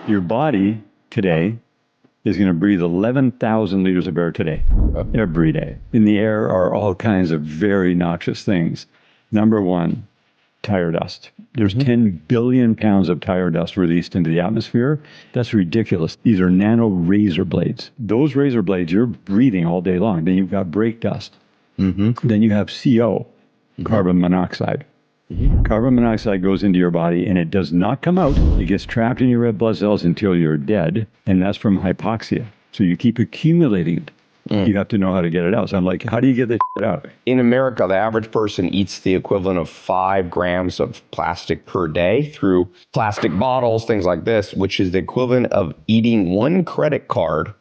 Your body today is going to breathe 11,000 liters of air today, every day. In the air are all kinds of very noxious things. Number one, tire dust. There's 10 billion pounds of tire dust released into the atmosphere. That's ridiculous. These are nano-razor-blades. Those razor blades you're breathing all day long. Then you've got brake dust. Then you have CO, carbon monoxide. Carbon monoxide goes into your body and it does not come out. It gets trapped in your red blood cells until you're dead. And that's from hypoxia. So you keep accumulating it. You have to know how to get it out. So I'm like, how do you get this shit out? In America, the average person eats the equivalent of 5 grams of plastic per day through plastic bottles, things like this, which is the equivalent of eating 1 credit card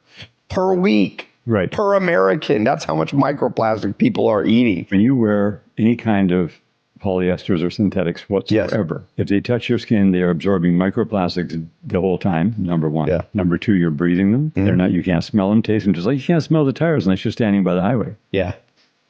per week. Right. Per American. That's how much microplastic people are eating. When you wear any kind of polyesters or synthetics whatsoever, if they touch your skin, they are absorbing microplastics the whole time, number one. Number two, you're breathing them. They're not, you can't smell them, taste them, just like you can't smell the tires unless you're standing by the highway.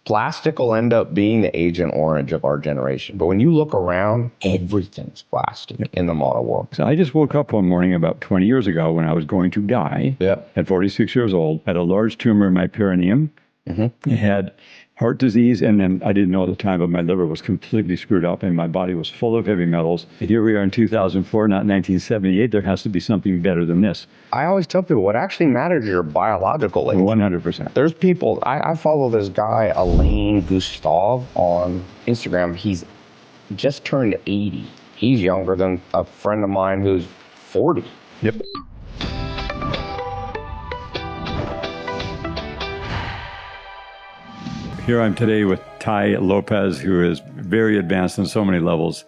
Plastic will end up being the Agent Orange of our generation. But when you look around, everything's plastic in the model world. So I just woke up one morning about 20 years ago when I was going to die at 46 years old, had a large tumor in my perineum. I had heart disease, and then I didn't know at the time, but my liver was completely screwed up and my body was full of heavy metals. And here we are in 2004, not 1978. There has to be something better than this. I always tell people what actually matters is your biological age. 100%. There's people, I follow this guy, Alain Gustave, on Instagram. He's just turned 80. He's younger than a friend of mine who's 40. Yep. Here I'm today with Tai Lopez, who is very advanced on so many levels.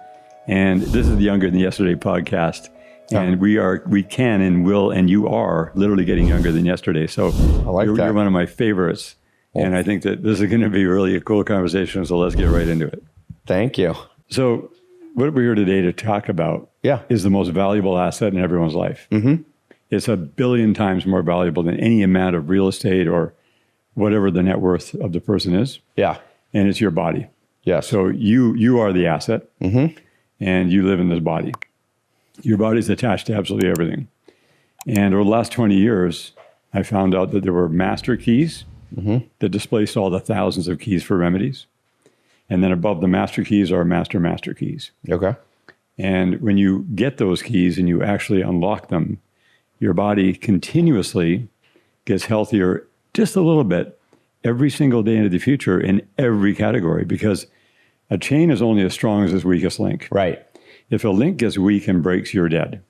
And this is the Younger Than Yesterday podcast. And we can and will, and you are literally getting younger than yesterday. So you're one of my favorites. And I think that this is going to be really a cool conversation. So let's get right into it. Thank you. So what we're here today to talk about is the most valuable asset in everyone's life. It's 1 billion times more valuable than any amount of real estate or whatever the net worth of the person is. And it's your body. So you are the asset, and you live in this body. Your body's attached to absolutely everything. And over the last 20 years, I found out that there were master keys that displaced all the thousands of keys for remedies. And then above the master keys are master keys. And when you get those keys and you actually unlock them, your body continuously gets healthier just a little bit every single day into the future in every category, because a chain is only as strong as its weakest link. If a link gets weak and breaks, you're dead,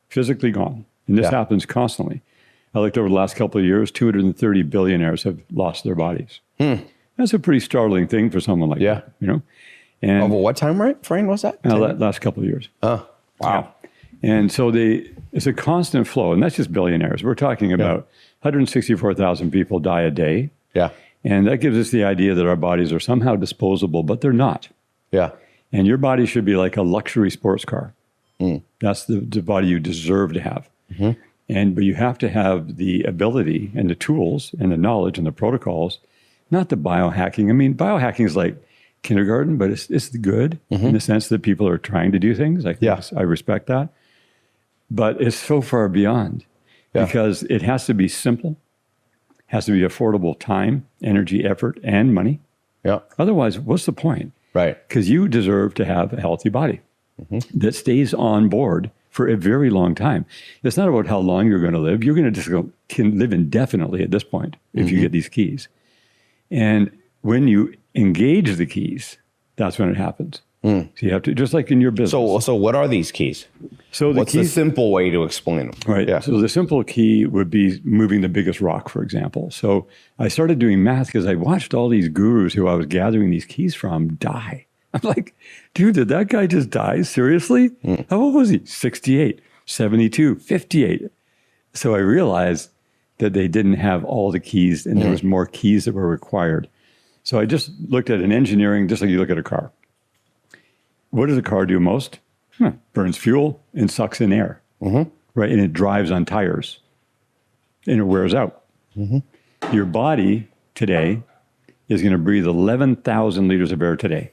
physically gone. And this happens constantly. I looked over the last couple of years, 230 billionaires have lost their bodies. That's a pretty startling thing for someone like that, you know? And over what time frame was that? Last couple of years. Wow. And so it's a constant flow, and that's just billionaires. We're talking about 164,000 people die a day. And that gives us the idea that our bodies are somehow disposable, but they're not. And your body should be like a luxury sports car. That's the body you deserve to have. But you have to have the ability and the tools and the knowledge and the protocols, not the biohacking. I mean, biohacking is like kindergarten, but it's good in the sense that people are trying to do things. I respect that. But it's so far beyond. Because it has to be simple, has to be affordable time, energy, effort, and money. Otherwise, what's the point? Because you deserve to have a healthy body that stays on board for a very long time. It's not about how long you're going to live. You're going to can live indefinitely at this point if you get these keys. And when you engage the keys, that's when it happens. So you have to, just like in your business. So what are these keys? So what's the simple way to explain them? So the simple key would be moving the biggest rock, for example. So I started doing math because I watched all these gurus who I was gathering these keys from die. I'm like, dude, did that guy just die? Seriously? How old was he? 68, 72, 58. So I realized that they didn't have all the keys and there was more keys that were required. So I just looked at an engineering, just like you look at a car. What does a car do most? Burns fuel and sucks in air, right? And it drives on tires and it wears out. Your body today is going to breathe 11,000 liters of air today,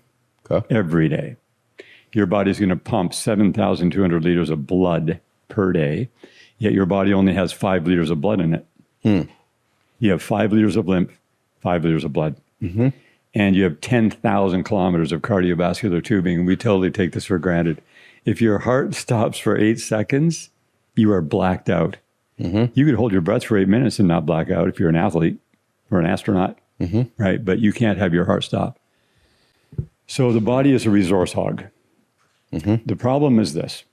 every day. Your body's going to pump 7,200 liters of blood per day. yet your body only has 5 liters of blood in it. You have 5 liters of lymph, 5 liters of blood. And you have 10,000 kilometers of cardiovascular tubing. We totally take this for granted. If your heart stops for 8 seconds, you are blacked out. You could hold your breath for 8 minutes and not black out if you're an athlete or an astronaut, right? But you can't have your heart stop. So the body is a resource hog. The problem is this,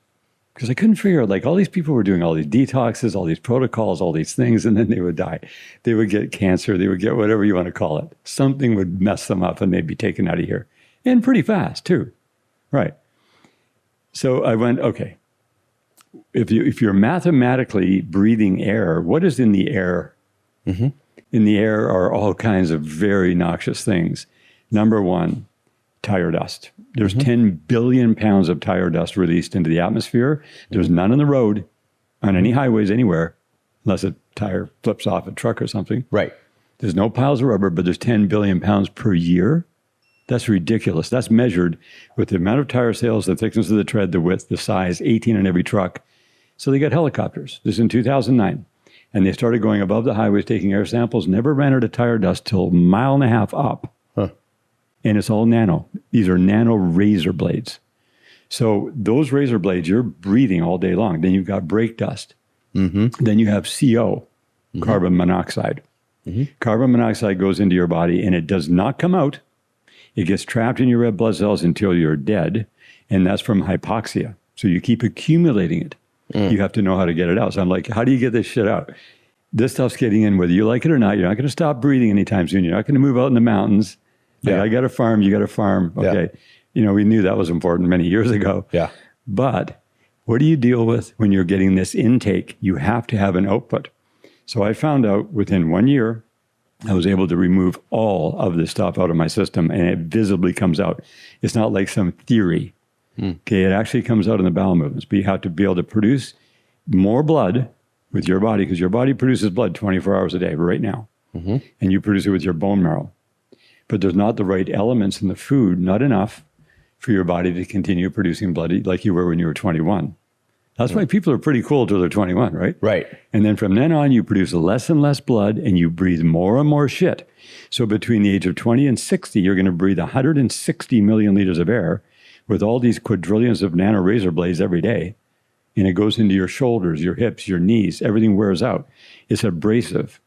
because I couldn't figure out, like, all these people were doing all these detoxes, all these protocols, all these things, and then they would die. They would get cancer. They would get whatever you want to call it. Something would mess them up and they'd be taken out of here. And pretty fast too, right? So I went, okay, if you're mathematically breathing air, what is in the air? In the air are all kinds of very noxious things. Number one, tire dust. There's 10 billion pounds of tire dust released into the atmosphere. There's none on the road, on any highways anywhere, unless a tire flips off a truck or something. Right. There's no piles of rubber, but there's 10 billion pounds per year. That's ridiculous. That's measured with the amount of tire sales, the thickness of the tread, the width, the size, 18 on every truck. So they got helicopters. This is in 2009. And they started going above the highways, taking air samples, never ran out of tire dust till 1.5 miles up. And it's all nano. These are nano-razor-blades. So those razor blades, you're breathing all day long. Then you've got brake dust. Then you have CO, carbon monoxide. Carbon monoxide goes into your body and it does not come out. It gets trapped in your red blood cells until you're dead. And that's from hypoxia. So you keep accumulating it. You have to know how to get it out. So I'm like, how do you get this shit out? This stuff's getting in whether you like it or not. You're not going to stop breathing anytime soon. You're not going to move out in the mountains. Like, I got a farm, you got a farm. Okay. You know, we knew that was important many years ago. But what do you deal with when you're getting this intake? You have to have an output. So I found out within 1 year, I was able to remove all of this stuff out of my system and it visibly comes out. It's not like some theory. Okay, it actually comes out in the bowel movements, but you have to be able to produce more blood with your body because your body produces blood 24 hours a day right now. And you produce it with your bone marrow. But there's not the right elements in the food, not enough for your body to continue producing blood like you were when you were 21. That's why people are pretty cool till they're 21, right? Right. And then from then on, you produce less and less blood and you breathe more and more shit. So between the age of 20 and 60, you're going to breathe 160 million liters of air with all these quadrillions of nano razor blades every day. And it goes into your shoulders, your hips, your knees, everything wears out. It's abrasive.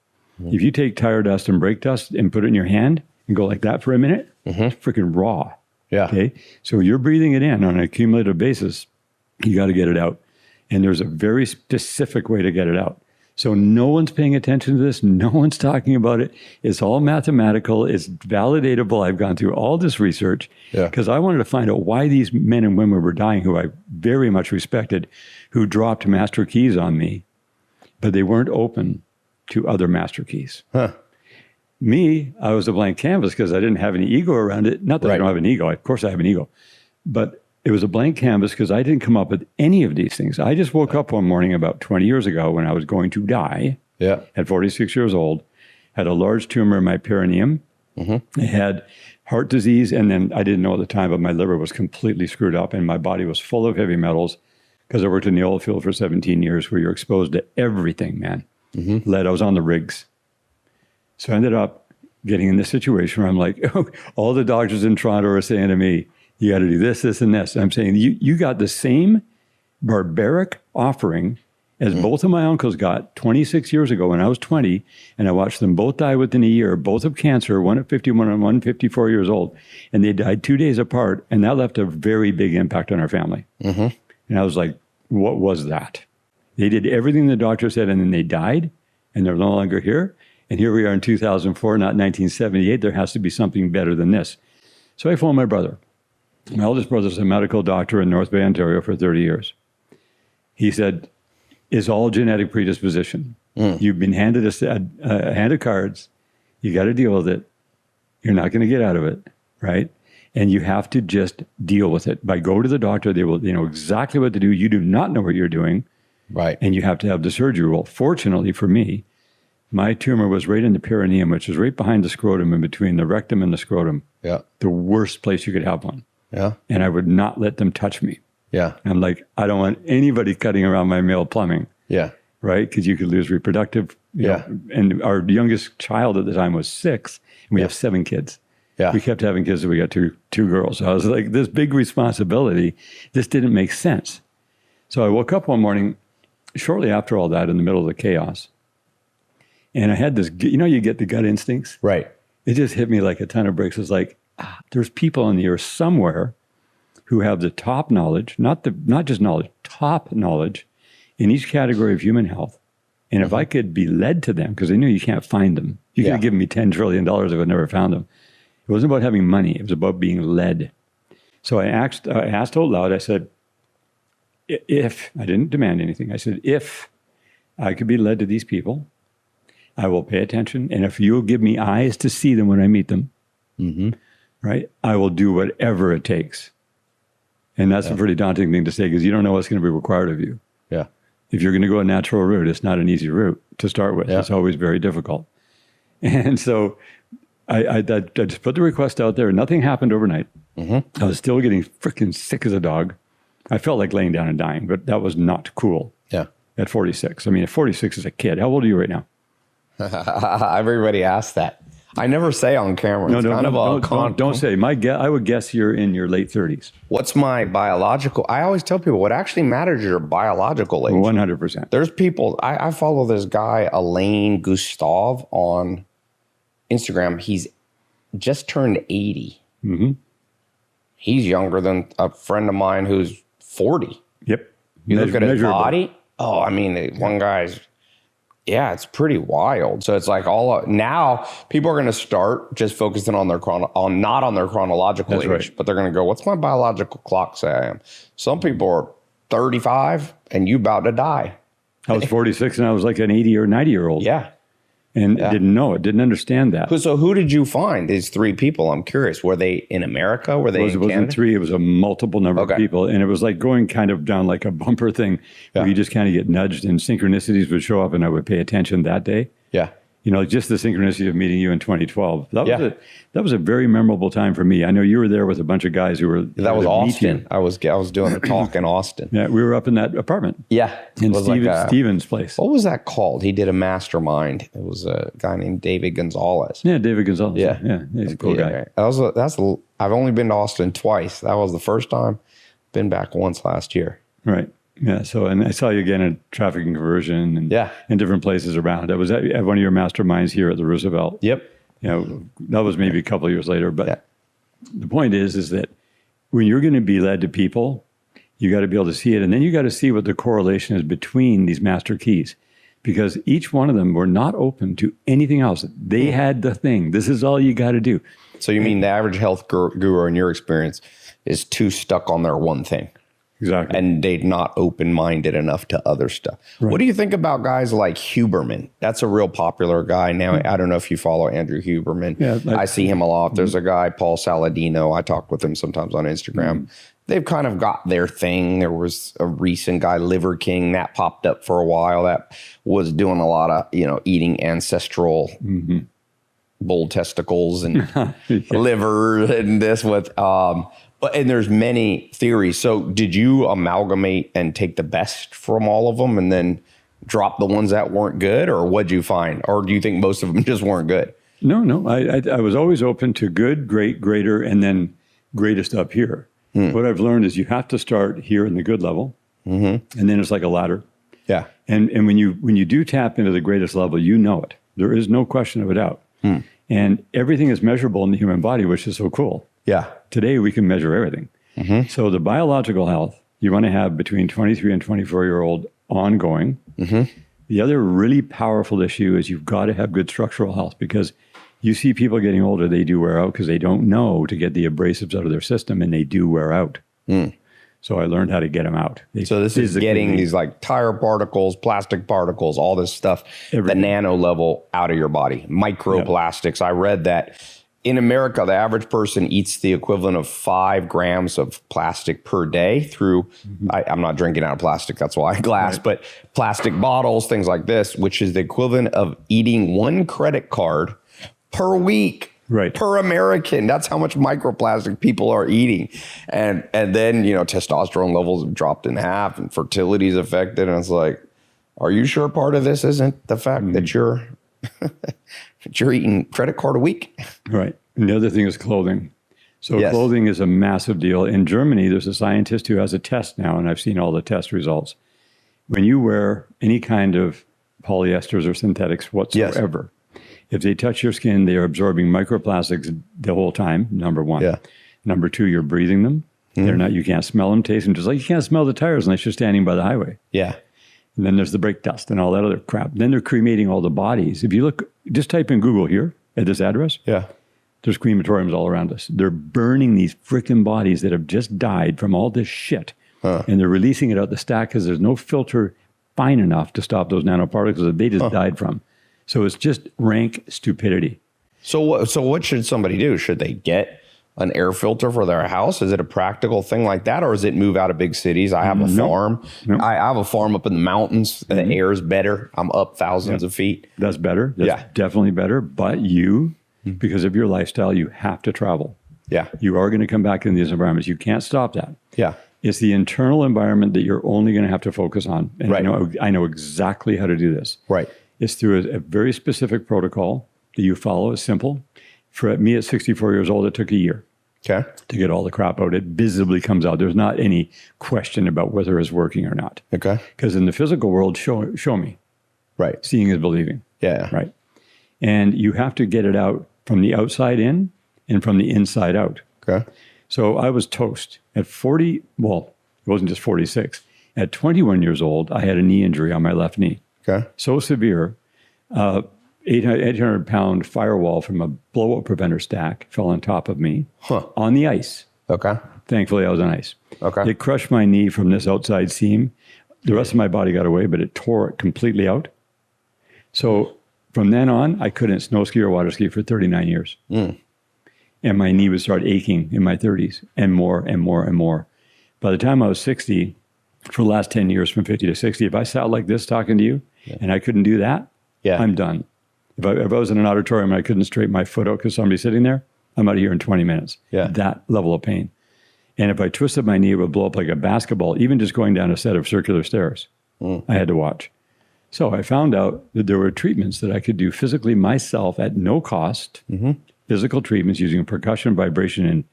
If you take tire dust and brake dust and put it in your hand and go like that for a minute, it's freaking raw. Okay. So you're breathing it in on an accumulative basis. You got to get it out. And there's a very specific way to get it out. So no one's paying attention to this. No one's talking about it. It's all mathematical. It's validatable. I've gone through all this research because I wanted to find out why these men and women were dying who I very much respected, who dropped master keys on me, but they weren't open to other master keys. Me, I was a blank canvas because I didn't have any ego around it. Not that I don't have an ego. Of course I have an ego. But it was a blank canvas because I didn't come up with any of these things. I just woke up one morning about 20 years ago when I was going to die at 46 years old, had a large tumor in my perineum. I had heart disease, and then I didn't know at the time, but my liver was completely screwed up and my body was full of heavy metals because I worked in the oil field for 17 years where you're exposed to everything, man. Lead, I was on the rigs. So I ended up getting in this situation where I'm like, oh, all the doctors in Toronto are saying to me, you got to do this, this, and this. And I'm saying, you got the same barbaric offering as both of my uncles got 26 years ago when I was 20, and I watched them both die within a year, both of cancer, one at 51 and one 54 years old. And they died 2 days apart, and that left a very big impact on our family. And I was like, what was that? They did everything the doctor said, and then they died, and they're no longer here. And here we are in 2004, not 1978. There has to be something better than this. So I phoned my brother. My oldest brother's a medical doctor in North Bay, Ontario for 30 years. He said, it's all genetic predisposition. You've been handed a hand of cards. You got to deal with it. You're not going to get out of it, right? And you have to just deal with it. By go to the doctor, they will know exactly what to do. You do not know what you're doing. Right. And you have to have the surgery. Well, fortunately for me, my tumor was right in the perineum, which is right behind the scrotum in between the rectum and the scrotum. The worst place you could have one. And I would not let them touch me. I'm like, I don't want anybody cutting around my male plumbing. right? Because you could lose reproductive. You Yeah. know, and our youngest child at the time was 6, and we have 7 kids. Yeah. We kept having kids, so we got two girls. So I was like, this big responsibility, this didn't make sense. So I woke up one morning, shortly after all that, in the middle of the chaos. And I had this, you know, you get the gut instincts. Right. It just hit me like a ton of bricks. It's like, there's people on the earth somewhere who have the top knowledge, not just knowledge, top knowledge in each category of human health. And if I could be led to them, because I knew you can't find them. You could have given me $10 trillion if I never found them. It wasn't about having money. It was about being led. So I asked out loud, I said, if, I didn't demand anything. I said, if I could be led to these people, I will pay attention. And if you'll give me eyes to see them when I meet them, right, I will do whatever it takes. And that's a pretty daunting thing to say because you don't know what's going to be required of you. Yeah. If you're going to go a natural route, it's not an easy route to start with. Yeah. It's always very difficult. And so I just put the request out there. Nothing happened overnight. I was still getting freaking sick as a dog. I felt like laying down and dying, but that was not cool. Yeah. At 46. I mean, at 46 is a kid. How old are you right now? Everybody asks that. I never say on camera. Don't say. I would guess you're in your late 30s. What's my biological? I always tell people what actually matters is your biological age. 100%. There's people, I follow this guy, Alain Gustave, on Instagram. He's just turned 80. He's younger than a friend of mine who's 40. Yep. You look at his body. Oh, I mean, one guy's, it's pretty wild. So it's like now people are going to start just focusing on not on their chronological age, right, but they're going to go, what's my biological clock say I am? Some people are 35 and you about to die. I was 46 and I was like an 80 or 90-year-old. Yeah. And didn't know it, didn't understand that. So who did you find, these 3 people? I'm curious. Were they in America? Were they in Canada? It wasn't 3, it was a multiple number of people. And it was like going kind of down like a bumper thing where you just kind of get nudged and synchronicities would show up and I would pay attention that day. Yeah. You know, just the synchronicity of meeting you in 2012. That was a very memorable time for me. I know you were there with a bunch of guys who were. That was Austin. I was doing a talk in Austin. Yeah, we were up in that apartment. Yeah. In Steven's place. What was that called? He did a mastermind. It was a guy named David Gonzalez. Yeah, David Gonzalez. Yeah. He's a cool guy. I've only been to Austin twice. That was the first time. Been back once last year. Right. Yeah. So, and I saw you again at Traffic and Conversion and in different places around. I was at one of your masterminds here at the Roosevelt. Yep. You know, that was maybe a couple of years later. But the point is that when you're going to be led to people, you got to be able to see it. And then you got to see what the correlation is between these master keys. Because each one of them were not open to anything else. They had the thing. This is all you got to do. So you mean the average health guru in your experience is too stuck on their one thing? Exactly. And they're not open-minded enough to other stuff. Right. What do you think about guys like Huberman? That's a real popular guy now. I don't know if you follow Andrew Huberman. Yeah, I see him a lot. There's a guy, Paul Saladino. I talk with him sometimes on Instagram. They've kind of got their thing. There was a recent guy, Liver King, that popped up for a while. That was doing a lot of, eating ancestral bull testicles and liver and this with... And there's many theories. So did you amalgamate and take the best from all of them and then drop the ones that weren't good? Or what'd you find? Or do you think most of them just weren't good? No. I was always open to good, great, greater, and then greatest up here. What I've learned is you have to start here in the good level. And then it's like a ladder. Yeah. And when you do tap into the greatest level, you know it. There is no question of a doubt. And everything is measurable in the human body, which is so cool. Yeah. Today, we can measure everything. So the biological health, you want to have between 23 and 24-year-old ongoing. The other really powerful issue is you've got to have good structural health because you see people getting older, they do wear out because they don't know to get the abrasives out of their system and they do wear out. So I learned how to get them out. So this is getting these like tire particles, plastic particles, all this stuff, the nano level out of your body, microplastics. I read that in America, the average person eats the equivalent of 5 grams of plastic per day through, I'm not drinking out of plastic, that's why glass, but plastic bottles, things like this, which is the equivalent of eating 1 credit card per week. Per American. That's how much microplastic people are eating. And then, testosterone levels have dropped in half and fertility is affected. And it's like, Are you sure part of this isn't the fact that you're eating credit card a week? Right. And the other thing is clothing. So Yes. clothing is a massive deal. In Germany, there's a scientist who has a test now, and I've seen all the test results. When you wear any kind of polyesters or synthetics whatsoever, if they touch your skin, they are absorbing microplastics the whole time, number one. Yeah. Number two, you're breathing them. They're not, you can't smell them, taste them, just like you can't smell the tires unless you're standing by the highway. Yeah. And then there's the brake dust and all that other crap. Then they're cremating all the bodies. If you look, just type in Google here at this address. Yeah. There's crematoriums all around us. They're burning these freaking bodies that have just died from all this shit. And they're releasing it out the stack because there's no filter fine enough to stop those nanoparticles that they just died from. So it's just rank stupidity. So what should somebody do? Should they get an air filter for their house? Is it a practical thing like that? Or is it move out of big cities? I have a farm. I have a farm up in the mountains. The air is better. I'm up thousands of feet. That's better. That's definitely better. But you, because of your lifestyle, you have to travel. Yeah. You are going to come back in these environments. You can't stop that. Yeah. It's the internal environment that you're only going to have to focus on. And Right. I know exactly how to do this. Right. It's through a very specific protocol that you follow. It's simple. For me at 64 years old, it took a year Okay. to get all the crap out. It visibly comes out. There's not any question about whether it's working or not. Okay. Because in the physical world, show me. Right. Seeing is believing. Yeah. Right. And you have to get it out from the outside in and from the inside out. Okay. So I was toast at 40. Well, it wasn't just 46. At 21 years old, I had a knee injury on my left knee. Okay. So severe, 800-pound firewall from a blow-up preventer stack fell on top of me on the ice. Okay. Thankfully, I was on ice. Okay. It crushed my knee from this outside seam. The rest of my body got away, but it tore it completely out. So from then on, I couldn't snow ski or water ski for 39 years. And my knee would start aching in my 30s and more and more and more. By the time I was 60, for the last 10 years, from 50 to 60, if I sat like this talking to you and I couldn't do that, I'm done. If I was in an auditorium and I couldn't straighten my foot out because somebody's sitting there, I'm out of here in 20 minutes. Yeah. That level of pain. And if I twisted my knee, it would blow up like a basketball, even just going down a set of circular stairs. I had to watch. So I found out that there were treatments that I could do physically myself at no cost, physical treatments using percussion, vibration,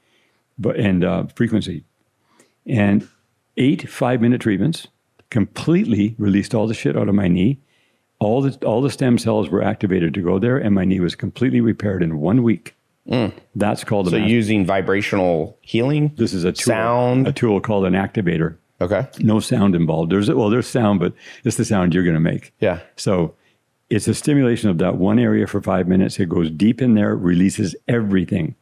and frequency. And 8 5-minute treatments completely released all the shit out of my knee. All the stem cells were activated to go there, and my knee was completely repaired in 1 week. That's called So using vibrational healing? This is a tool, sound? a tool called an activator. Okay. No sound involved. There's sound, but it's the sound you're going to make. Yeah. So it's a stimulation of that one area for 5 minutes. It goes deep in there, releases everything.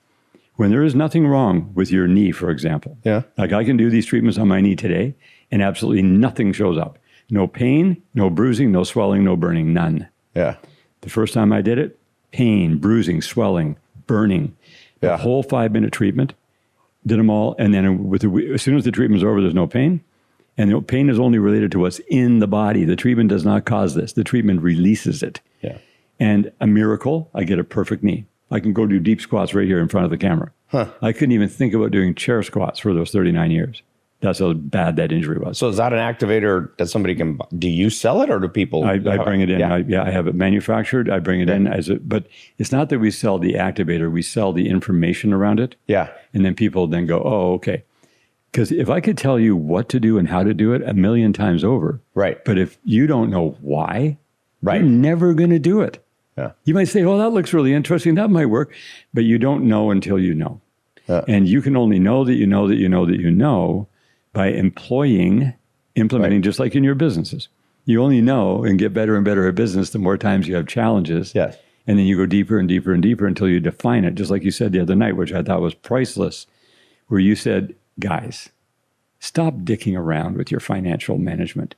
When there is nothing wrong with your knee, for example, like I can do these treatments on my knee today and absolutely nothing shows up. No pain, no bruising, no swelling, no burning, none. Yeah. The first time I did it, pain, bruising, swelling, burning. The whole 5-minute treatment, did them all. And then as soon as the treatment's over, there's no pain. And the pain is only related to what's in the body. The treatment does not cause this. The treatment releases it. Yeah. And a miracle, I get a perfect knee. I can go do deep squats right here in front of the camera. I couldn't even think about doing chair squats for those 39 years. That's how bad that injury was. So is that an activator that somebody can buy? Do you sell it or do people? I bring it in. Yeah. I have it manufactured. I bring it in but it's not that we sell the activator. We sell the information around it. Yeah. And then people then go, oh, okay. Because if I could tell you what to do and how to do it 1,000,000 times over. Right. But if you don't know why, Right. you're never going to do it. Yeah. You might say, oh, that looks really interesting. That might work. But you don't know until you know. And you can only know that you know that you know that you know by implementing, just like in your businesses. You only know and get better and better at business the more times you have challenges. Yes. And then you go deeper and deeper and deeper until you define it, just like you said the other night, which I thought was priceless, where you said, guys, stop dicking around with your financial management.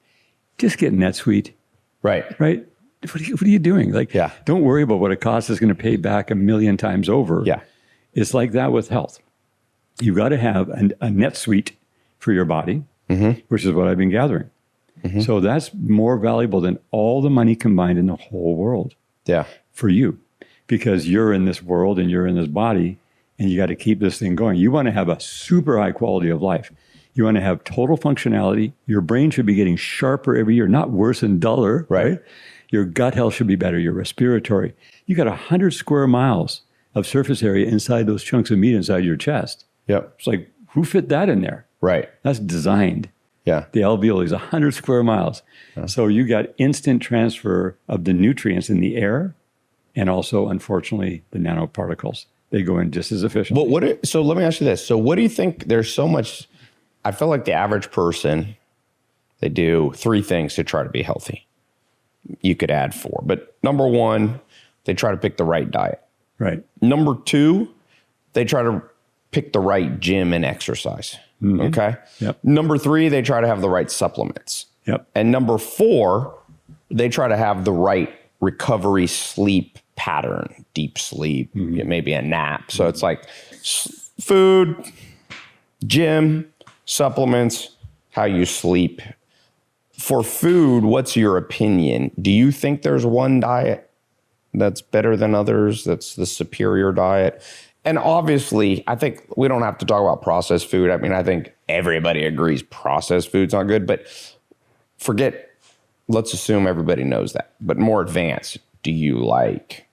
Just get NetSuite. Right. Right? What are you doing? Like, don't worry about what it costs. It's going to pay back 1,000,000 times over. Yeah. It's like that with health. You've got to have a NetSuite for your body, which is what I've been gathering. So that's more valuable than all the money combined in the whole world. Yeah. For you, because you're in this world and you're in this body and you got to keep this thing going. You want to have a super high quality of life. You want to have total functionality. Your brain should be getting sharper every year, not worse and duller, right? Your gut health should be better, your respiratory. You got 100 square miles of surface area inside those chunks of meat inside your chest. Yep. It's like, who fit that in there? Right. That's designed. Yeah. The alveoli is 100 square miles. So you got instant transfer of the nutrients in the air and also, unfortunately, the nanoparticles. They go in just as efficiently. But so let me ask you this. So what do you think there's so much, I feel like the average person, they do 3 things to try to be healthy. You could add 4. But number 1, they try to pick the right diet. Right. Number 2, they try to pick the right gym and exercise. Okay. Yep. Number 3, they try to have the right supplements. Yep. And number 4, they try to have the right recovery sleep pattern, deep sleep, maybe a nap. So it's like food, gym, supplements, how you sleep. For food, what's your opinion? Do you think there's one diet that's better than others, that's the superior diet? And obviously, I think we don't have to talk about processed food. I mean, I think everybody agrees processed food's not good, but let's assume everybody knows that. But more advanced, do you like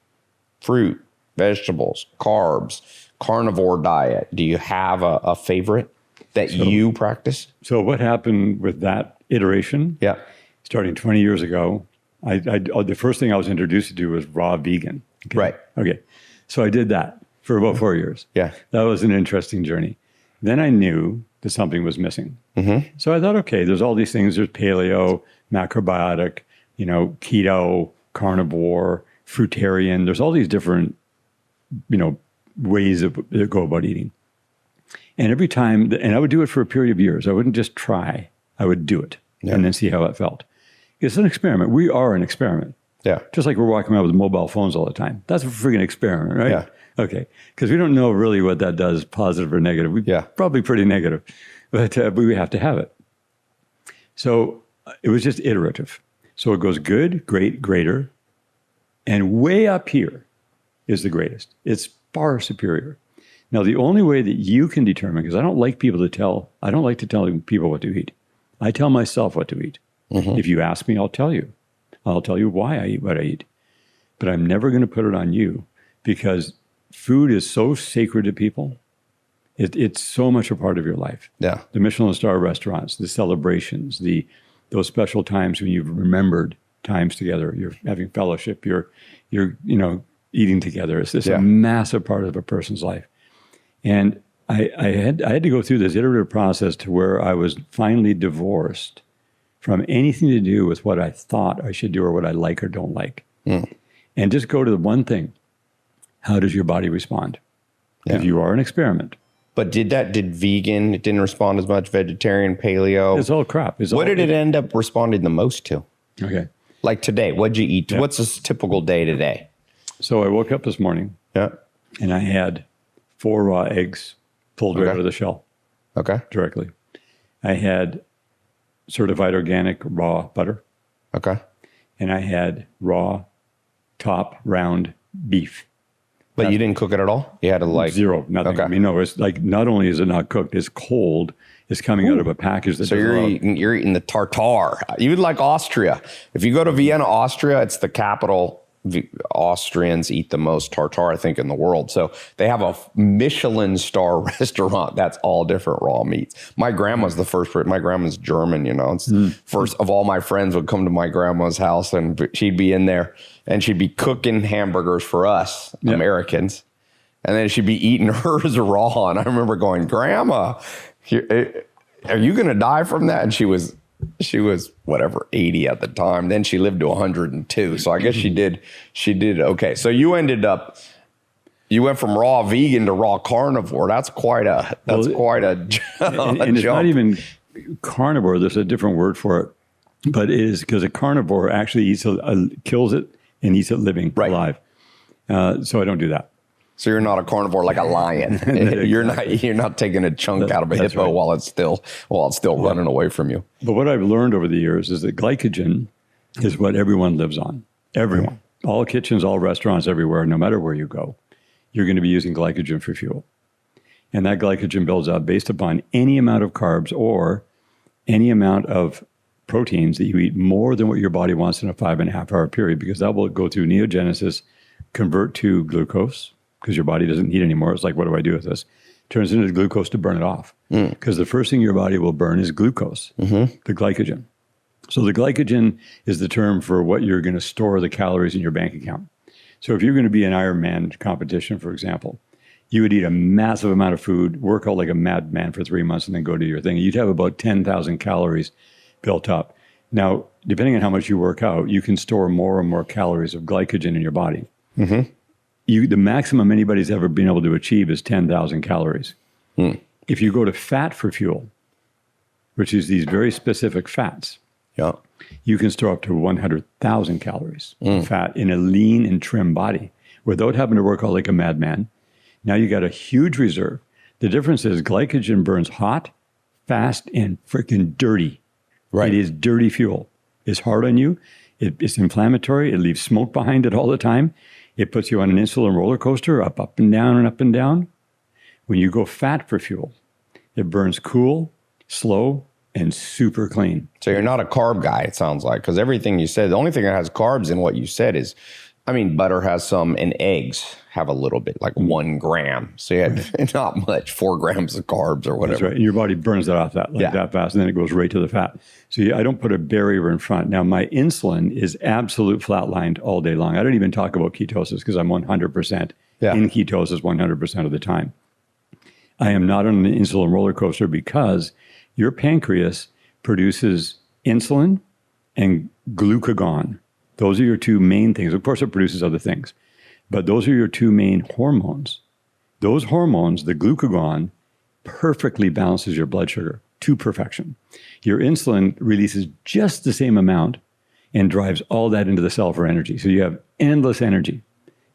fruit, vegetables, carbs, carnivore diet? Do you have a favorite that you practice? So what happened with that iteration? Yeah. Starting 20 years ago, the first thing I was introduced to do was raw vegan. Okay? Right. Okay. So I did that for about 4 years. Yeah. That was an interesting journey. Then I knew that something was missing. So I thought, okay, there's all these things. There's paleo, macrobiotic, keto, carnivore, fruitarian. There's all these different, ways that go about eating. And every time, and I would do it for a period of years. I wouldn't just try. I would do it and then see how it felt. It's an experiment. We are an experiment. Yeah. Just like we're walking around with mobile phones all the time. That's a freaking experiment, right? Yeah. Okay. Because we don't know really what that does, positive or negative. Probably pretty negative, but we have to have it. So it was just iterative. So it goes good, great, greater. And way up here is the greatest. It's far superior. Now, the only way that you can determine, because I don't like to tell people what to eat. I tell myself what to eat. If you ask me, I'll tell you. I'll tell you why I eat what I eat. But I'm never going to put it on you because food is so sacred to people. It's so much a part of your life. Yeah. The Michelin star restaurants, the celebrations, those special times when you've remembered times together, you're having fellowship, you're eating together. It's a massive part of a person's life. And I had to go through this iterative process to where I was finally divorced from anything to do with what I thought I should do or what I like or don't like. And just go to the one thing. How does your body respond? Because you are an experiment. But did vegan, it didn't respond as much, vegetarian, paleo? It's all crap. What did it end up responding the most to? Okay. Like today, what'd you eat? What's a typical day today? So I woke up this morning and I had 4 raw eggs pulled right out of the shell. Okay. Directly. I had certified organic raw butter. Okay. And I had raw top round beef. But you didn't cook it at all? You had to zero, nothing. Okay. I mean, no, it's like not only is it not cooked, it's cold. It's coming out of a package that. So you're eating the tartare. You would like Austria. If you go to Vienna, Austria, it's the capital. Austrians eat the most tartare, I think, in the world. So they have a Michelin star restaurant that's all different raw meats. My grandma's the first. My grandma's German, It's first of all my friends would come to my grandma's house and she'd be in there and she'd be cooking hamburgers for us Americans. And then she'd be eating hers raw. And I remember going, Grandma, are you going to die from that? And she was whatever, 80 at the time. Then she lived to 102. So I guess she did okay. So you went from raw vegan to raw carnivore. That's quite a jump. And it's not even carnivore. There's a different word for it. But it is because a carnivore actually kills it and eats it living, alive. So I don't do that. So you're not a carnivore like a lion. You're not taking a chunk out of a hippo while it's still running away from you. But what I've learned over the years is that glycogen is what everyone lives on. Everyone. All kitchens, all restaurants, everywhere, no matter where you go, you're going to be using glycogen for fuel. And that glycogen builds up based upon any amount of carbs or any amount of proteins that you eat more than what your body wants in a 5.5 hour period, because that will go through neogenesis, convert to glucose, because your body doesn't need anymore. It's like, what do I do with this? Turns into glucose to burn it off. Because the first thing your body will burn is glucose, the glycogen. So the glycogen is the term for what you're going to store the calories in your bank account. So if you're going to be an Ironman competition, for example, you would eat a massive amount of food, work out like a madman for 3 months, and then go do your thing. You'd have about 10,000 calories built up. Now, depending on how much you work out, you can store more and more calories of glycogen in your body. The maximum anybody's ever been able to achieve is 10,000 calories. If you go to fat for fuel, which is these very specific fats, you can store up to 100,000 calories of fat in a lean and trim body without having to work out like a madman. Now you got a huge reserve. The difference is glycogen burns hot, fast, and freaking dirty. It is dirty fuel. It's hard on you. It's inflammatory. It leaves smoke behind it all the time. It puts you on an insulin roller coaster, up and down and up and down. When you go fat for fuel, it burns cool, slow, and super clean. So you're not a carb guy, it sounds like, because everything you said, the only thing that has carbs in what you said is, I mean, butter has some, and eggs have a little bit, like 1 gram. So you had not much, 4 grams of carbs or whatever. That's right. And your body burns that off that fast, and then it goes right to the fat. So I don't put a barrier in front. Now, my insulin is absolute flatlined all day long. I don't even talk about ketosis because I'm 100% in ketosis 100% of the time. I am not on an insulin roller coaster because your pancreas produces insulin and glucagon. Those are your 2 main things. Of course, it produces other things, but those are your 2 main hormones. Those hormones, the glucagon, perfectly balances your blood sugar to perfection. Your insulin releases just the same amount and drives all that into the cell for energy. So you have endless energy.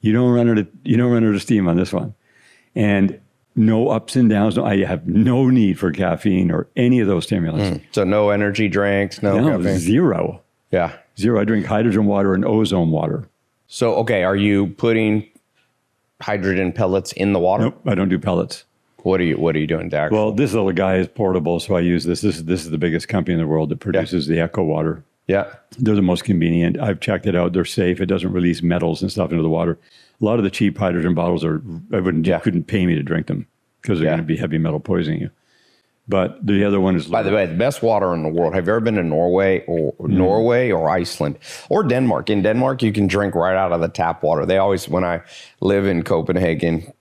You don't run out of steam on this one. And no ups and downs. I have no need for caffeine or any of those stimulants. So no energy drinks, no caffeine? Zero. Yeah. Zero. I drink hydrogen water and ozone water. So, okay, are you putting hydrogen pellets in the water? Nope, I don't do pellets. What are you doing, Dax? Well, this little guy is portable, so I use this. This is the biggest company in the world that produces the Echo water. Yeah. They're the most convenient. I've checked it out. They're safe. It doesn't release metals and stuff into the water. A lot of the cheap hydrogen bottles couldn't pay me to drink them because they're going to be heavy metal poisoning you. But the other one is... By the way, the best water in the world. Have you ever been to Norway or Iceland or Denmark? In Denmark, you can drink right out of the tap water. They always, when I live in Copenhagen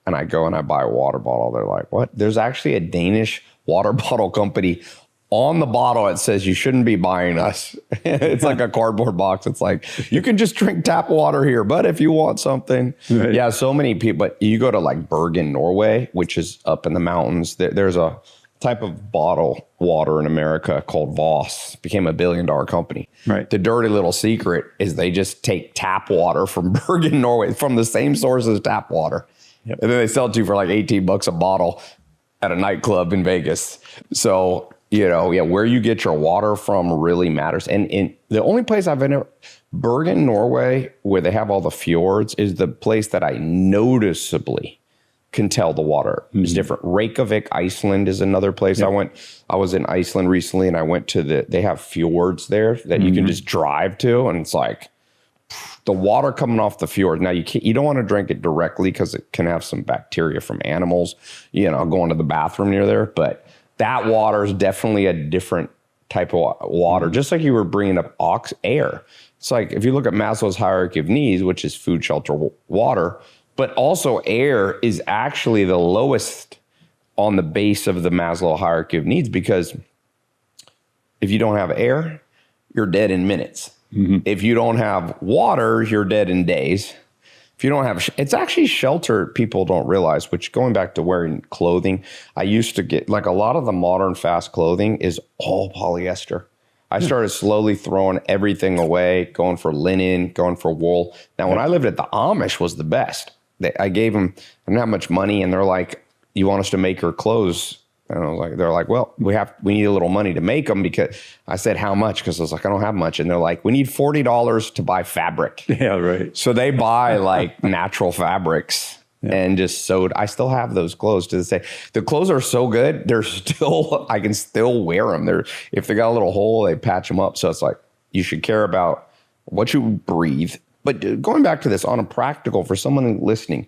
and I go and I buy a water bottle, they're like, what? There's actually a Danish water bottle company. On the bottle, it says you shouldn't be buying us. It's like a cardboard box. It's like, you can just drink tap water here, but if you want something. Right. Yeah, so many people. But you go to like Bergen, Norway, which is up in the mountains. There's a type of bottle water in America called Voss. Became $1 billion company. Right. The dirty little secret is they just take tap water from Bergen, Norway, from the same source as tap water. Yep. And then they sell it to you for like $18 a bottle at a nightclub in Vegas. So... where you get your water from really matters. And in the only place I've been, Bergen, Norway, where they have all the fjords, is the place that I noticeably can tell the water is different. Reykjavik, Iceland is another place I went. I was in Iceland recently and I went to they have fjords there that you can just drive to. And it's like the water coming off the fjord. Now you don't want to drink it directly because it can have some bacteria from animals, going to the bathroom near there. But that water is definitely a different type of water, just like you were bringing up air. It's like if you look at Maslow's hierarchy of needs, which is food, shelter, water, but also air is actually the lowest on the base of the Maslow hierarchy of needs, because if you don't have air, you're dead in minutes. If you don't have water, you're dead in days. If you don't have, it's actually shelter people don't realize, which going back to wearing clothing, I used to get, like a lot of the modern fast clothing is all polyester. I started slowly throwing everything away, going for linen, going for wool. Now, when I lived at the Amish was the best. I gave them, I didn't have much money, and they're like, you want us to make your clothes? And I was like, they're like, well, we need a little money to make them, because I said, how much? Because I was like, I don't have much. And they're like, we need $40 to buy fabric. Yeah, right. So they buy like natural fabrics and just sewed. I still have those clothes to this day. The clothes are so good. They're still, I can still wear them. If they got a little hole, they patch them up. So it's like, you should care about what you breathe. But going back to this on a practical, for someone listening,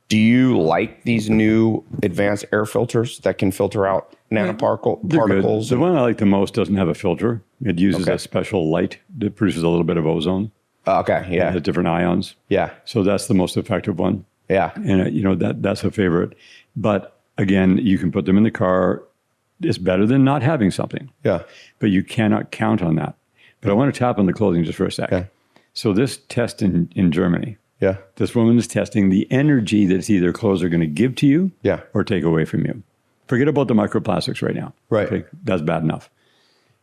do you like these new advanced air filters that can filter out nanoparticles? The one I like the most doesn't have a filter. It uses a special light that produces a little bit of ozone. Okay, yeah. It has different ions. Yeah. So that's the most effective one. Yeah. And, that's a favorite. But again, you can put them in the car. It's better than not having something. Yeah. But you cannot count on that. But I want to tap on the clothing just for a sec. Okay. So this test in Germany, Yeah. this woman is testing the energy that either clothes are going to give to you or take away from you. Forget about the microplastics right now. Right. Okay, that's bad enough.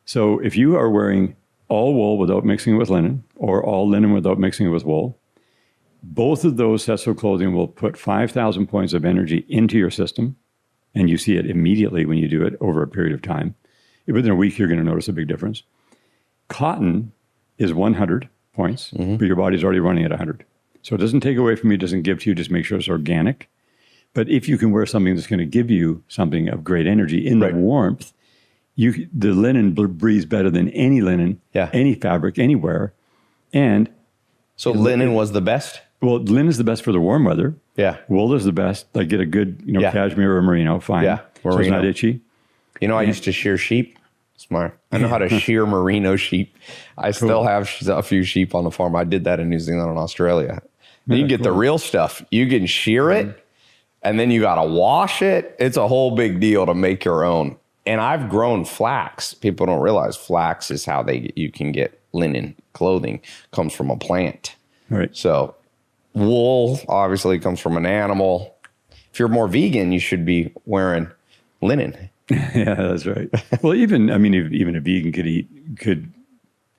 So if you are wearing all wool without mixing it with linen, or all linen without mixing it with wool, both of those sets of clothing will put 5,000 points of energy into your system, and you see it immediately when you do it over a period of time. Within a week, you're going to notice a big difference. Cotton is 100 points, but your body's already running at 100. So it doesn't take away from you, doesn't give to you, just make sure it's organic. But if you can wear something that's going to give you something of great energy in the warmth, the linen breathes better than any linen, any fabric, anywhere. And so linen was the best? Well, linen is the best for the warm weather. Yeah. Wool is the best. Like get a good, cashmere or merino, fine. Yeah. Merino. So it's not itchy. I used to shear sheep. Smart. I know how to shear merino sheep. I still have a few sheep on the farm. I did that in New Zealand and Australia. Then you get the real stuff. You can shear it, and then you got to wash it. It's a whole big deal to make your own. And I've grown flax. People don't realize flax is how you can get linen clothing. Comes from a plant. Right. So wool obviously comes from an animal. If you're more vegan, you should be wearing linen. Yeah, that's right. Well, even a vegan could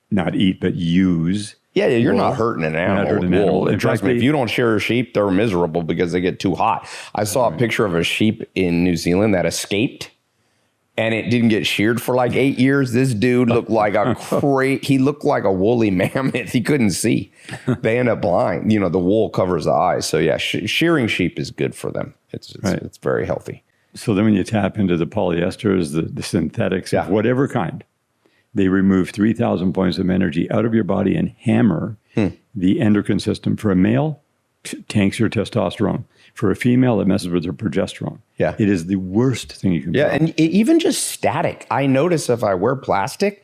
not eat, but use. Yeah, you're not hurting an animal with wool. And trust me, if you don't shear a sheep, they're miserable because they get too hot. I saw a picture of a sheep in New Zealand that escaped, and it didn't get sheared for like 8 years. This dude looked like he looked like a woolly mammoth. He couldn't see. They end up blind. The wool covers the eyes. So yeah, shearing sheep is good for them. It's very healthy. So then when you tap into the polyesters, the synthetics of whatever kind, they remove 3,000 points of energy out of your body and hammer the endocrine system. For a male, tanks your testosterone. For a female, it messes with her progesterone. Yeah. It is the worst thing you can do. Yeah, and even just static. I notice if I wear plastic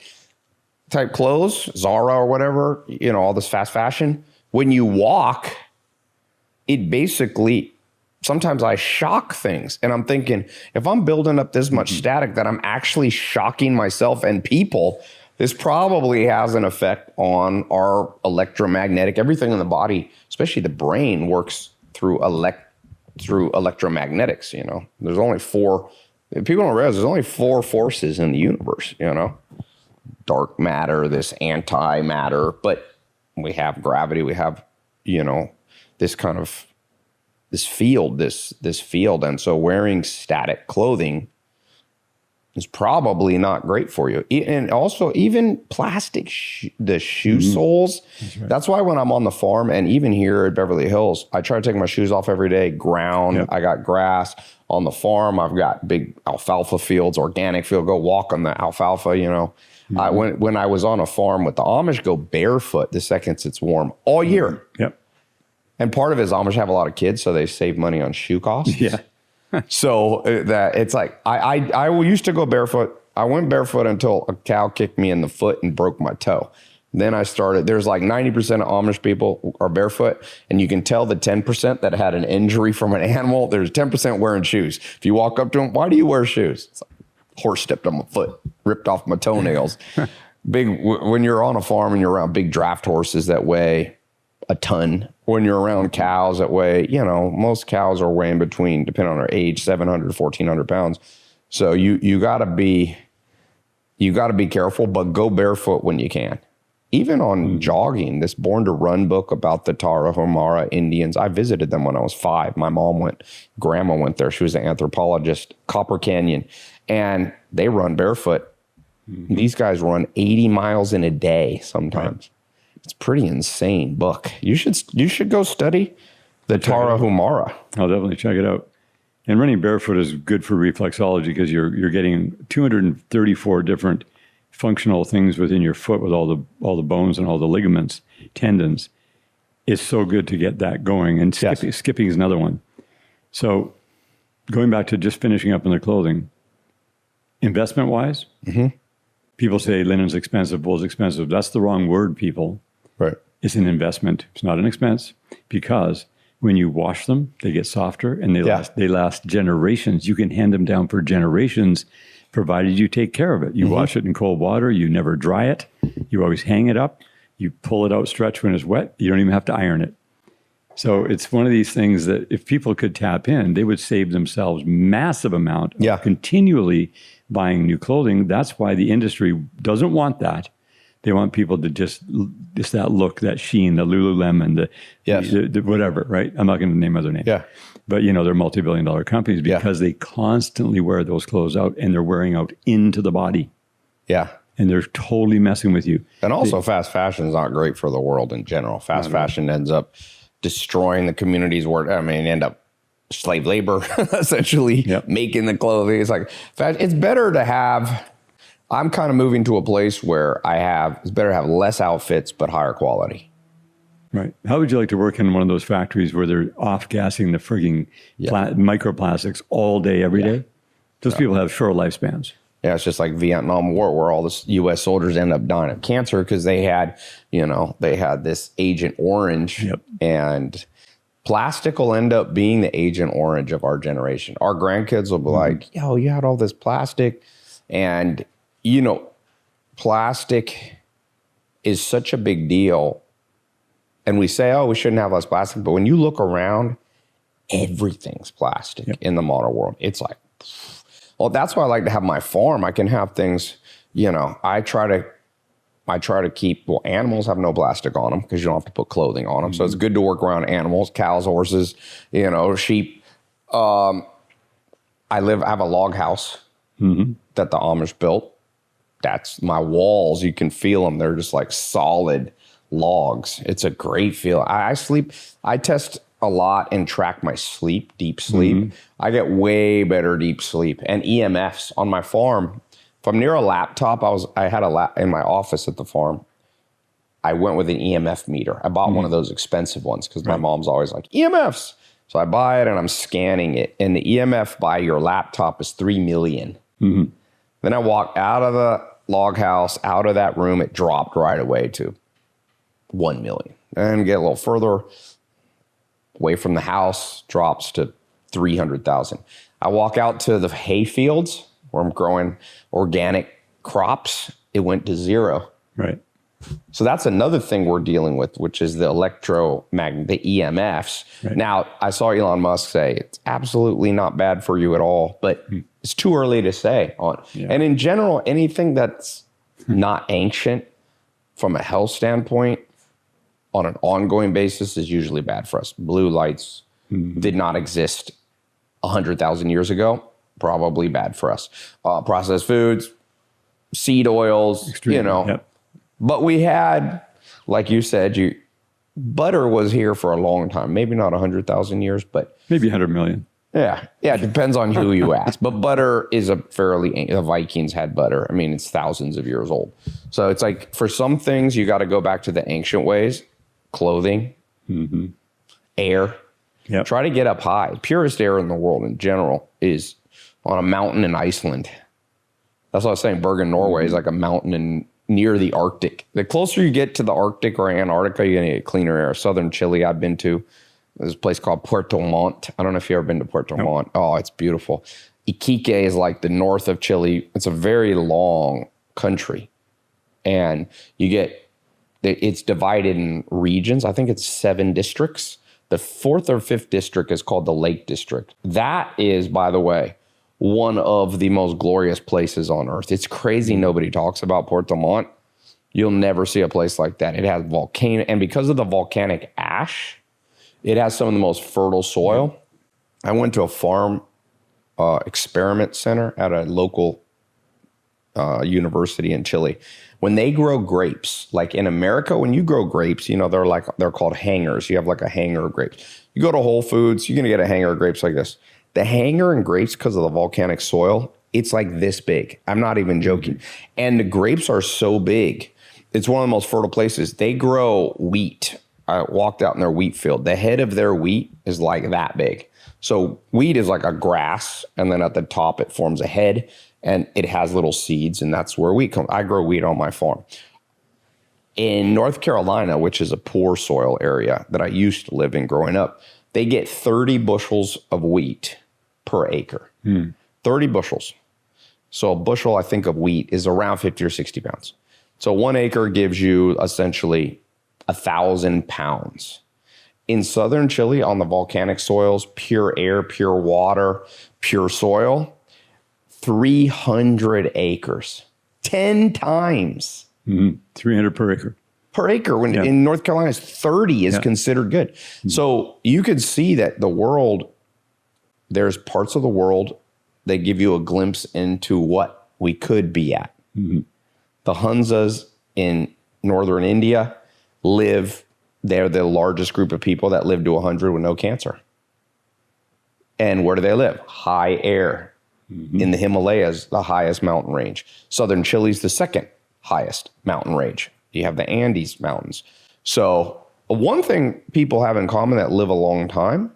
type clothes, Zara or whatever, all this fast fashion, when you walk, it basically... Sometimes I shock things, and I'm thinking, if I'm building up this much static that I'm actually shocking myself and people, this probably has an effect on our electromagnetic, everything in the body, especially the brain works through electromagnetics, There's only 4, people don't realize there's only 4 forces in the universe, Dark matter, this antimatter, but we have gravity, we have, this kind of this field. And so wearing static clothing is probably not great for you. And also even plastic, the shoe soles. That's why when I'm on the farm and even here at Beverly Hills, I try to take my shoes off every day, ground. I got grass on the farm. I've got big alfalfa fields, organic field, go walk on the alfalfa, when I was on a farm with the Amish, go barefoot the seconds it's warm all year. Yep. And part of it is Amish have a lot of kids, so they save money on shoe costs. Yeah. So that it's like, I used to go barefoot. I went barefoot until a cow kicked me in the foot and broke my toe. Then I started, there's like 90% of Amish people are barefoot, and you can tell the 10% that had an injury from an animal, there's 10% wearing shoes. If you walk up to them, why do you wear shoes? It's like, horse stepped on my foot, ripped off my toenails. When you're on a farm and you're around big draft horses that weigh a ton, when you're around cows that weigh, most cows are weighing between, depending on their age, 700 to 1,400 pounds. So you gotta be careful, but go barefoot when you can. Even on jogging, this Born to Run book about the Tarahumara Indians, I visited them when I was 5. My mom went, grandma went there. She was an anthropologist, Copper Canyon, and they run barefoot. These guys run 80 miles in a day sometimes. Right. It's pretty insane book. You should go study The Tarahumara. I'll definitely check it out. And running barefoot is good for reflexology because you're getting 234 different functional things within your foot with all the bones and all the ligaments, tendons. It's so good to get that going. And skipping is another one. So going back to just finishing up on the clothing, investment-wise, people say linen's expensive, wool's expensive. That's the wrong word, people. Right. It's an investment. It's not an expense because when you wash them, they get softer and they last generations. You can hand them down for generations, provided you take care of it. You wash it in cold water. You never dry it. You always hang it up. You pull it out, stretch when it's wet. You don't even have to iron it. So it's one of these things that if people could tap in, they would save themselves massive amount of continually buying new clothing. That's why the industry doesn't want that. They want people to just that look, that sheen, the Lululemon, the whatever, right? I'm not going to name other names. Yeah. But, they're multi-billion-dollar companies because they constantly wear those clothes out and they're wearing out into the body. Yeah. And they're totally messing with you. And also fast fashion is not great for the world in general. Fast fashion ends up destroying the communities where, end up slave labor, essentially making the clothing. It's like, it's better to have... I'm kind of moving to a place where it's better to have less outfits, but higher quality. Right. How would you like to work in one of those factories where they're off-gassing the frigging microplastics all day, every day? Those people have short lifespans. Yeah, it's just like Vietnam War where all the U.S. soldiers end up dying of cancer because they had this Agent Orange and plastic will end up being the Agent Orange of our generation. Our grandkids will be like, yo, you had all this plastic and... plastic is such a big deal. And we say, we shouldn't have less plastic. But when you look around, everything's plastic in the modern world. It's like, well, that's why I like to have my farm. I can have things, I try to keep, animals have no plastic on them because you don't have to put clothing on them. So it's good to work around animals, cows, horses, sheep. I have a log house that the Amish built. That's my walls. You can feel them. They're just like solid logs. It's a great feel. I sleep. I test a lot and track my sleep, deep sleep. I get way better deep sleep and EMFs on my farm. If I'm near a laptop, I had in my office at the farm. I went with an EMF meter. I bought one of those expensive ones because my mom's always like EMFs. So I buy it and I'm scanning it. And the EMF by your laptop is 3 million. Then I walked out of the log house, out of that room. It dropped right away to 1 million. And get a little further away from the house, drops to 300,000. I walk out to the hay fields where I'm growing organic crops. It went to 0. Right. So that's another thing we're dealing with, which is the electromagnet, the EMFs. Right. Now, I saw Elon Musk say it's absolutely not bad for you at all, but it's too early to say on. And in general, anything that's not ancient from a health standpoint on an ongoing basis is usually bad for us. Blue lights did not exist 100,000 years ago. Probably bad for us. Processed foods, seed oils, But we had, like you said, butter was here for a long time. Maybe not 100,000 years, but maybe 100 million. Yeah, it depends on who you ask. But butter is the Vikings had butter. I mean, it's thousands of years old. So it's like for some things, you got to go back to the ancient ways. Clothing, air. Yep. Try to get up high. Purest air in the world in general is on a mountain in Iceland. That's what I was saying. Bergen, Norway is like a mountain near the Arctic. The closer you get to the Arctic or Antarctica, you're going to get cleaner air. Southern Chile, I've been to. There's a place called Puerto Montt. I don't know if you've ever been to Puerto Montt. Oh, it's beautiful. Iquique is like the north of Chile. It's a very long country. And it's divided in regions. I think it's 7 districts. The 4th or 5th district is called the Lake District. That is, by the way, one of the most glorious places on earth. It's crazy nobody talks about Puerto Montt. You'll never see a place like that. It has volcano, and because of the volcanic ash, it has some of the most fertile soil. I went to a farm experiment center at a local university in Chile. When they grow grapes, like in America, when you grow grapes, they're called hangers. You have like a hanger of grapes. You go to Whole Foods, you're going to get a hanger of grapes like this. The hanger in grapes, because of the volcanic soil, it's like this big. I'm not even joking. And the grapes are so big. It's one of the most fertile places. They grow wheat. I walked out in their wheat field. The head of their wheat is like that big. So wheat is like a grass, and then at the top it forms a head, and it has little seeds, and that's where wheat comes. I grow wheat on my farm. In North Carolina, which is a poor soil area that I used to live in growing up, they get 30 bushels of wheat per acre. 30 bushels. So a bushel, I think, of wheat is around 50 or 60 pounds. So 1 acre gives you essentially 1,000 pounds. In southern Chile, on the volcanic soils, pure air, pure water, pure soil, 300 acres, 10 times. 300 per acre. Per acre. When in North Carolina, 30 is considered good. So you could see that the world, there's parts of the world that give you a glimpse into what we could be at. The Hunzas in northern India they're the largest group of people that live to 100 with no cancer. And where do they live? High air. In the Himalayas, the highest mountain range. Southern Chile's the second highest mountain range. You have the Andes Mountains. So one thing people have in common that live a long time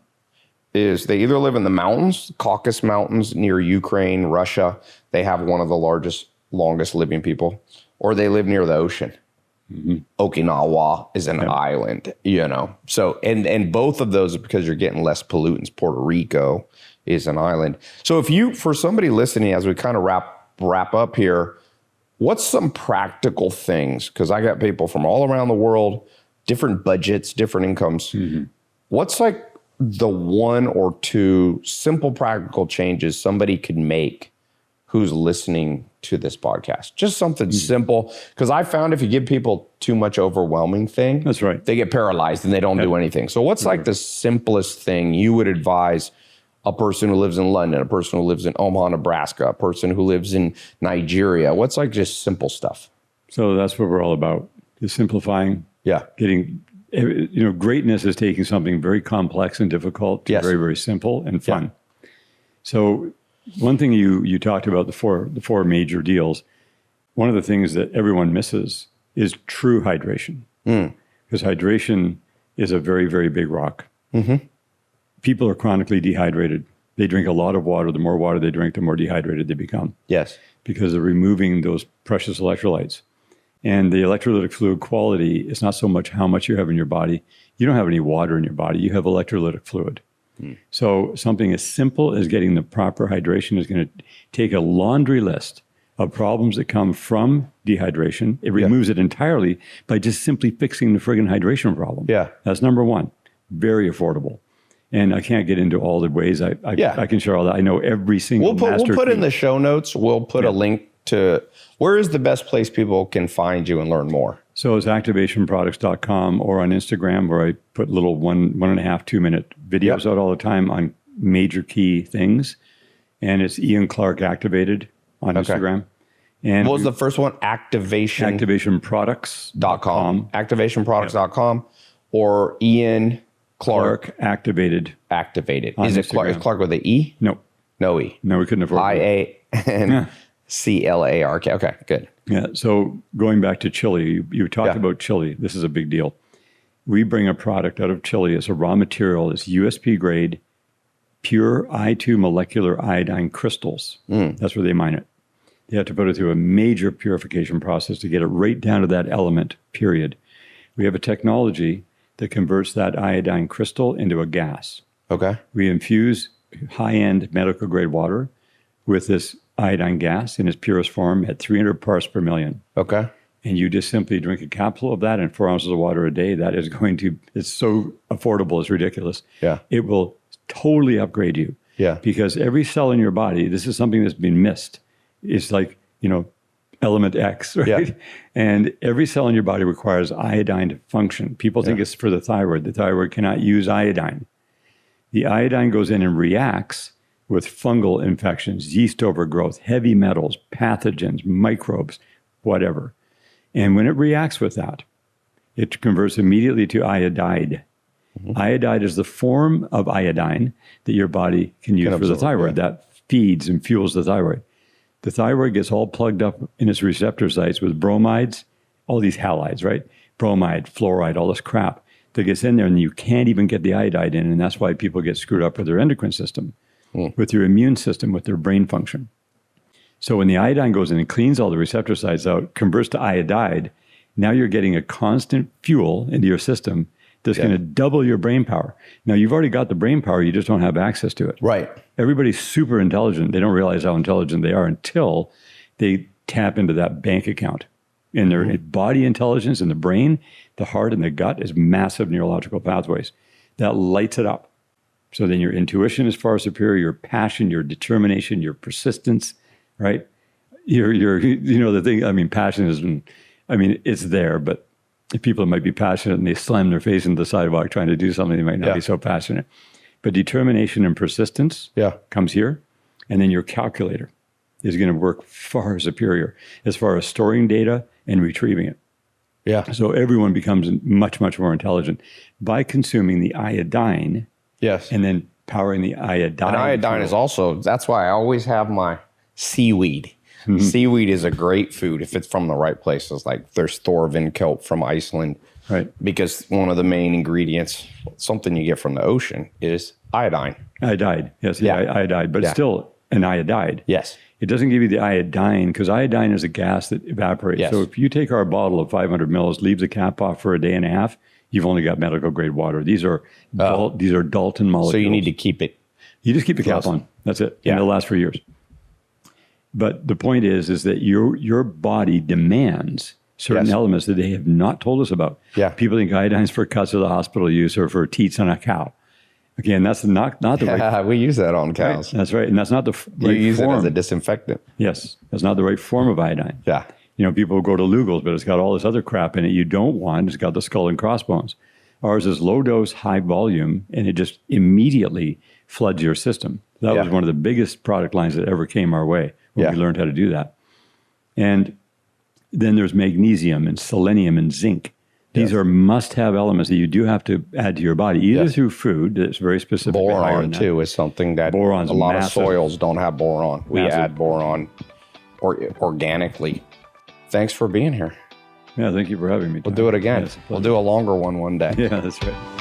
is they either live in the mountains, Caucasus Mountains near Ukraine, Russia. They have one of the longest living people. Or they live near the ocean. Okinawa is an island, So, and both of those are because you're getting less pollutants. Puerto Rico is an island. So for somebody listening, as we kind of wrap up here, what's some practical things? Because I got people from all around the world, different budgets, different incomes. What's like the one or two simple practical changes somebody could make who's listening to this podcast? Just something simple. Because I found if you give people too much overwhelming thing, that's right, they get paralyzed and they don't do anything. So what's like the simplest thing you would advise a person who lives in London, a person who lives in Omaha, Nebraska, a person who lives in Nigeria? What's like just simple stuff? So that's what we're all about, is simplifying. Getting, greatness is taking something very complex and difficult to very, very simple and fun. So one thing you talked about, the four major deals, one of the things that everyone misses is true hydration. Because hydration is a very, very big rock. People are chronically dehydrated. They drink a lot of water. The more water they drink, the more dehydrated they become. Yes. Because they're removing those precious electrolytes. And the electrolytic fluid quality is not so much how much you have in your body. You don't have any water in your body. You have electrolytic fluid. So something as simple as getting the proper hydration is going to take a laundry list of problems that come from dehydration. It removes it entirely by just simply fixing the friggin' hydration problem. That's number one. Very affordable. And I can't get into all the ways I can share all that. I know every single We'll put in the show notes. We'll put a link to where is the best place people can find you and learn more. So it's activationproducts.com or on Instagram, where I put little 1.5, 2 minute videos out all the time on major key things. And it's Ian Clark Activated on Instagram. And what was the first one? Activationproducts.com. Activationproducts.com or Ian Clark Activated. Is it Clark with the E? No. No E. No, we couldn't afford it. IANCLARK. Okay, good. Yeah. So going back to Chile, you talked about Chile. This is a big deal. We bring a product out of Chile as a raw material. It's USP grade, pure I2 molecular iodine crystals. That's where they mine it. They have to put it through a major purification process to get it right down to that element, period. We have a technology that converts that iodine crystal into a gas. We infuse high-end medical grade water with this iodine gas in its purest form at 300 parts per million. And you just simply drink a capsule of that and 4 ounces of water a day. That is going to, it's so affordable, it's ridiculous. It will totally upgrade you. Because every cell in your body, this is something that's been missed. It's like, element X, right? And every cell in your body requires iodine to function. People think it's for the thyroid. The thyroid cannot use iodine. The iodine goes in and reacts with fungal infections, yeast overgrowth, heavy metals, pathogens, microbes, whatever. And when it reacts with that, it converts immediately to iodide. Iodide is the form of iodine that your body can use for the thyroid. That feeds and fuels the thyroid. The thyroid gets all plugged up in its receptor sites with bromides, all these halides, right? Bromide, fluoride, all this crap that gets in there, and you can't even get the iodide in. And that's why people get screwed up with their endocrine system, with their immune system, with their brain function. So when the iodine goes in and cleans all the receptor sites out, converts to iodide, now you're getting a constant fuel into your system that's going to double your brain power. Now, you've already got the brain power, you just don't have access to it. Right. Everybody's super intelligent. They don't realize how intelligent they are until they tap into that bank account. And their body intelligence in the brain, the heart, and the gut is massive neurological pathways. That lights it up. So then your intuition is far superior, your passion, your determination, your persistence, right? The thing, I mean, passion is, it's there, but if people might be passionate and they slam their face into the sidewalk trying to do something, they might not be so passionate. But determination and persistence comes here. And then your calculator is going to work far superior as far as storing data and retrieving it. Yeah. So everyone becomes much, much more intelligent by consuming the iodine. Yes. And then powering the iodine. And iodine is also, that's why I always have my seaweed. Seaweed is a great food if it's from the right places. Like there's Thorvin kelp from Iceland. Right. Because one of the main ingredients, something you get from the ocean, is iodine. Iodide. Yes. Yeah. Iodide. But it's still an iodide. Yes. It doesn't give you the iodine because iodine is a gas that evaporates. Yes. So if you take our bottle of 500 mils, leave the cap off for a day and a half, you've only got medical grade water. These are Dalton molecules. So you need to keep it. You just keep the cap on. That's it. Yeah. And it'll last for years. But the point is that your body demands certain elements that they have not told us about. Yeah. People think iodine's for cuts of the hospital use or for teats on a cow. Again, that's not the right. We use that on cows. Right. That's right, and that's not the right You use form. it as a disinfectant. Yes, that's not the right form of iodine. Yeah. People go to Lugol's, but it's got all this other crap in it you don't want. It's got the skull and crossbones. Ours is low dose, high volume, and it just immediately floods your system. That was one of the biggest product lines that ever came our way when we learned how to do that. And then there's magnesium and selenium and zinc. These are must-have elements that you do have to add to your body, either through food that's very specific. Boron, too, is something that Boron's a lot massive. of soils don't have boron. We add boron organically. Thanks for being here. Yeah, thank you for having me. We'll do it again. We'll do a longer one day. Yeah, that's right.